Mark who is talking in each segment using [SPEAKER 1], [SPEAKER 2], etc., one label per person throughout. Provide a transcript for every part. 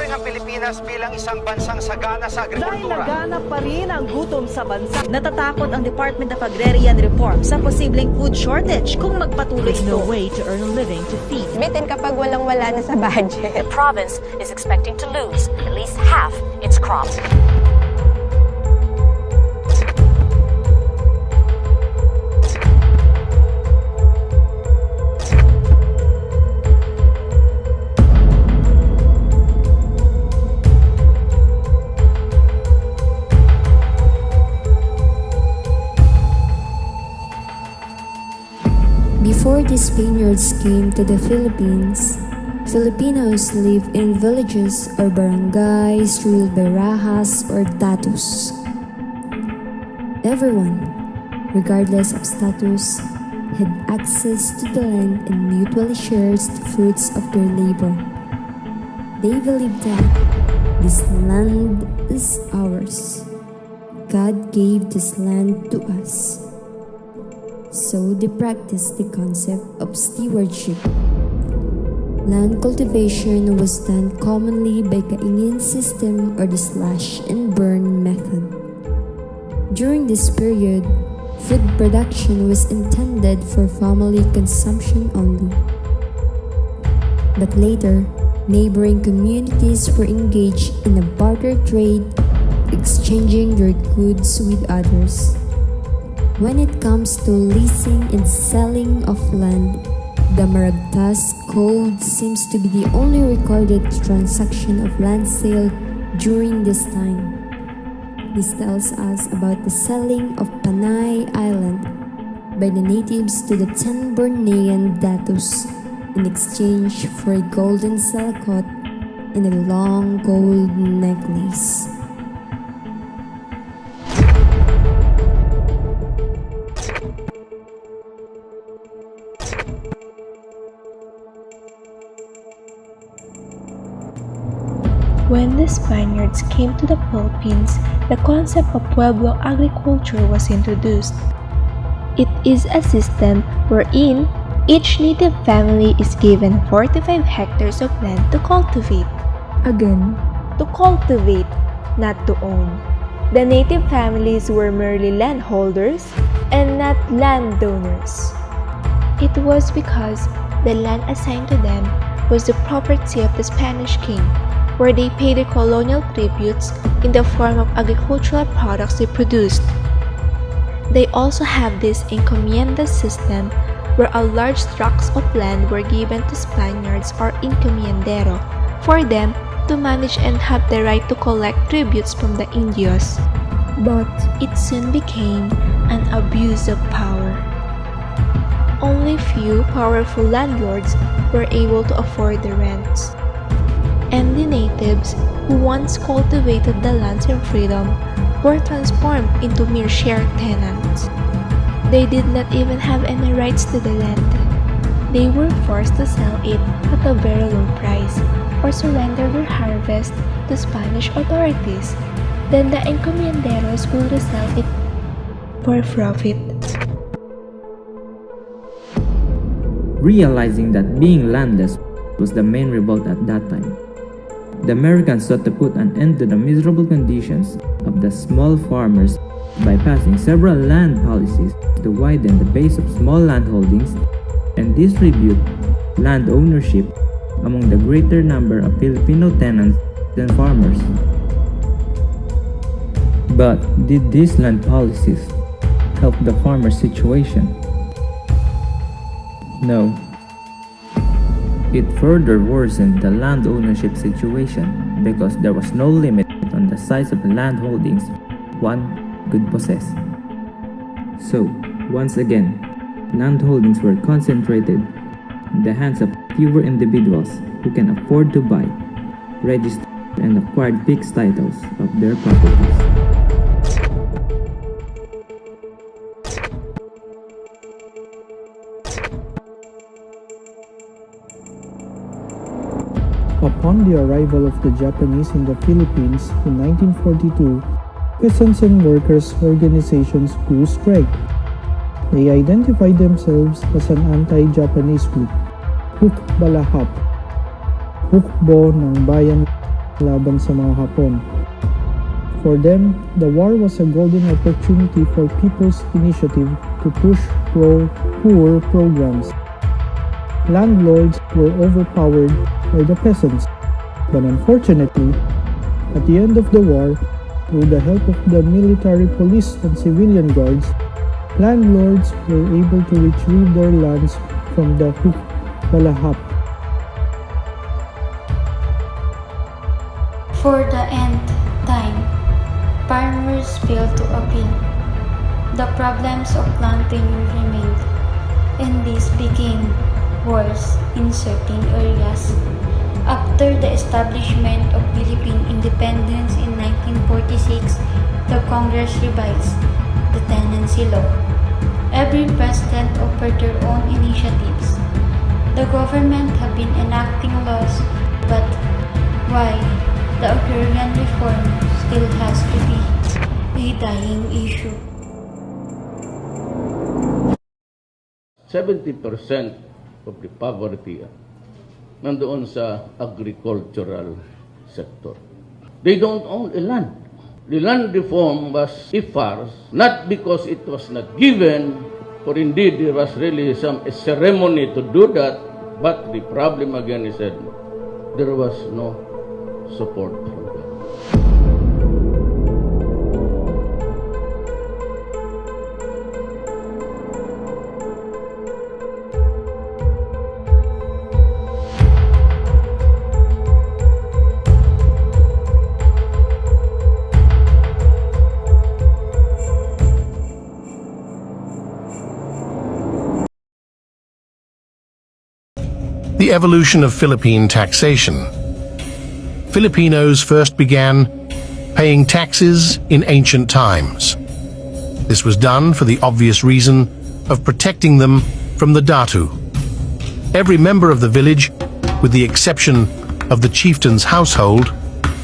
[SPEAKER 1] rin ang Pilipinas bilang isang bansang sagana sa
[SPEAKER 2] Dahil
[SPEAKER 1] agrikultura.
[SPEAKER 2] laganap pa rin ang gutom sa bansa, natatakot ang Department of Agrarian Reform sa posibleng food shortage kung magpatuloy ito. No way to earn a living to feed.
[SPEAKER 3] Bitin kapag walang-wala na sa budget.
[SPEAKER 4] The province is expecting to lose at least half its crops.
[SPEAKER 5] Before the Spaniards came to the Philippines, Filipinos lived in villages or barangays ruled by rajas or tatus. Everyone, regardless of status, had access to the land and mutually shared the fruits of their labor. They believed that this land is ours. God gave this land to us. So they practiced the concept of stewardship. Land cultivation was done commonly by kaingin system or the slash and burn method. During this period, food production was intended for family consumption only. But later, neighboring communities were engaged in a barter trade, exchanging their goods with others. When it comes to leasing and selling of land, the Maragtas Code seems to be the only recorded transaction of land sale during this time. This tells us about the selling of Panay Island by the natives to the 10 Bornean datus in exchange for a golden salakot and a long gold necklace.
[SPEAKER 6] When the Spaniards came to the Philippines, the concept of pueblo agriculture was introduced. It is a system wherein each native family is given 45 hectares of land to cultivate. Again, to cultivate, not to own. The native families were merely landholders and not landowners. It was because the land assigned to them was the property of the Spanish king, where they paid their colonial tributes in the form of agricultural products they produced. They also have this encomienda system where a large tracts of land were given to Spaniards or encomiendero for them to manage and have the right to collect tributes from the Indios. But it soon became an abuse of power. Only few powerful landlords were able to afford the rents. And the natives who once cultivated the lands in freedom were transformed into mere share tenants. They did not even have any rights to the land. They were forced to sell it at a very low price or surrender their harvest to Spanish authorities. Then the encomienderos will resell it for profit.
[SPEAKER 7] Realizing that being landless was the main revolt at that time, the Americans sought to put an end to the miserable conditions of the small farmers by passing several land policies to widen the base of small landholdings and distribute land ownership among the greater number of Filipino tenants than farmers. But did these land policies help the farmer's situation? No. It further worsened the land ownership situation because there was no limit on the size of land holdings one could possess. So, once again, land holdings were concentrated in the hands of fewer individuals who can afford to buy, register, and acquire fixed titles of their properties.
[SPEAKER 8] Upon the arrival of the Japanese in the Philippines in 1942, peasants and workers' organizations grew strong. They identified themselves as an anti-Japanese group, Hukbalahap, Hukbo ng Bayan, laban sa mga Hapon. For them, the war was a golden opportunity for people's initiative to push pro-poor programs. Landlords were overpowered by the peasants, but unfortunately, at the end of the war, through the help of the military police and civilian guards, landlords were able to retrieve their lands from the Balahap.
[SPEAKER 9] For the nth time, farmers failed to appeal. The problems of land tenure remained, and this became worse in certain areas. After the establishment of Philippine independence in 1946, the Congress revised the tenancy law. Every president offered their own initiatives. The government have been enacting laws, but why? The agrarian reform still has to be a dying issue.
[SPEAKER 10] 70% of the poverty nandoon sa agricultural sector. They don't own a land. The land reform was a farce, not because it was not given, for indeed there was really a ceremony to do that, but the problem again is that there was no support from them.
[SPEAKER 11] The evolution of Philippine taxation. Filipinos first began paying taxes in ancient times. This was done for the obvious reason of protecting them from the datu. Every member of the village, with the exception of the chieftain's household,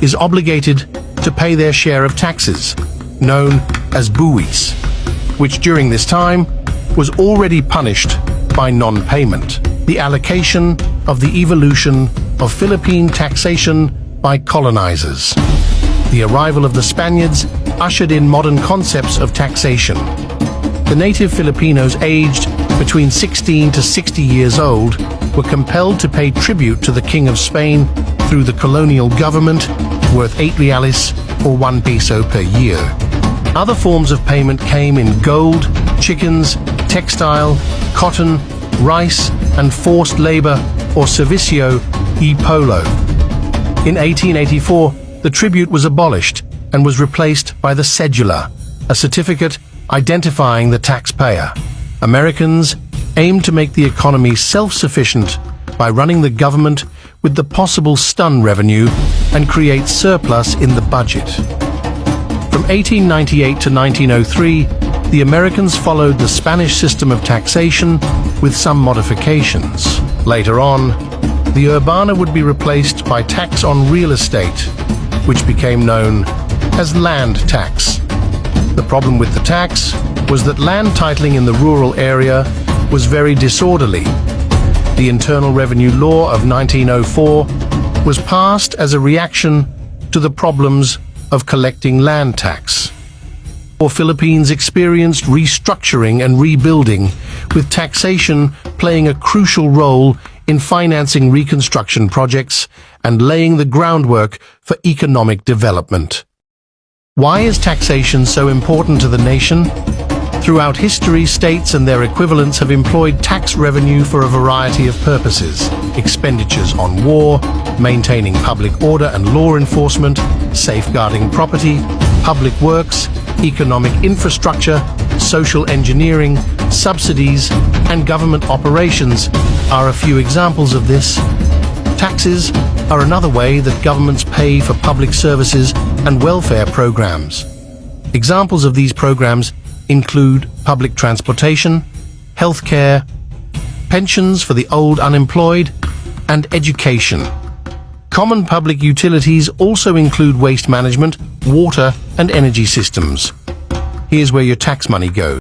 [SPEAKER 11] is obligated to pay their share of taxes, known as buwis, which during this time was already punished by non-payment. The allocation of the evolution of Philippine taxation by colonizers. The arrival of the Spaniards ushered in modern concepts of taxation. The native Filipinos aged between 16 to 60 years old were compelled to pay tribute to the King of Spain through the colonial government, worth 8 reales or 1 peso per year. Other forms of payment came in gold, chickens, textile, cotton, rice, and forced labor, or servicio y polo. In 1884, the tribute was abolished and was replaced by the cedula, a certificate identifying the taxpayer. Americans aimed to make the economy self-sufficient by running the government with the possible stun revenue and create surplus in the budget. From 1898 to 1903, the Americans followed the Spanish system of taxation with some modifications. Later on, the urbana would be replaced by tax on real estate, which became known as land tax. The problem with the tax was that land titling in the rural area was very disorderly. The Internal Revenue Law of 1904 was passed as a reaction to the problems of collecting land tax. The Philippines experienced restructuring and rebuilding, with taxation playing a crucial role in financing reconstruction projects and laying the groundwork for economic development. Why is taxation so important to the nation? Throughout history, states and their equivalents have employed tax revenue for a variety of purposes: expenditures on war, maintaining public order and law enforcement, safeguarding property, public works, economic infrastructure, social engineering, subsidies, and government operations are a few examples of this. Taxes are another way that governments pay for public services and welfare programs. Examples of these programs include public transportation, healthcare, pensions for the old unemployed, and education. Common public utilities also include waste management, water, and energy systems. Here's where your tax money goes.